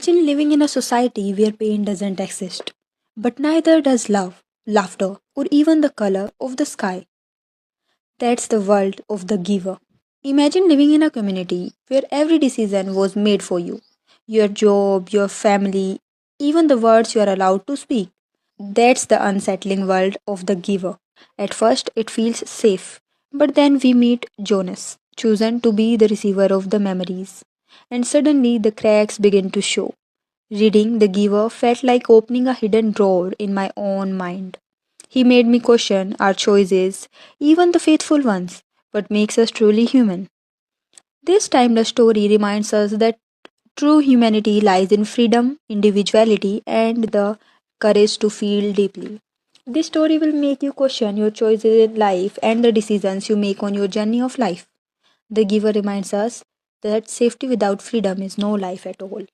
Imagine living in a society where pain doesn't exist, but neither does love, laughter, or even the color of the sky. That's the world of the giver. Imagine living in a community where every decision was made for you, your job, your family, even the words you are allowed to speak. That's the unsettling world of the giver. At first, it feels safe, but then we meet Jonas, chosen to be the receiver of the memories. And suddenly, the cracks begin to show. Reading The Giver felt like opening a hidden drawer in my own mind. He made me question our choices, even the faithful ones, what makes us truly human. This timeless story reminds us that true humanity lies in freedom, individuality, and the courage to feel deeply. This story will make you question your choices in life and the decisions you make on your journey of life. The Giver reminds us that safety without freedom is no life at all.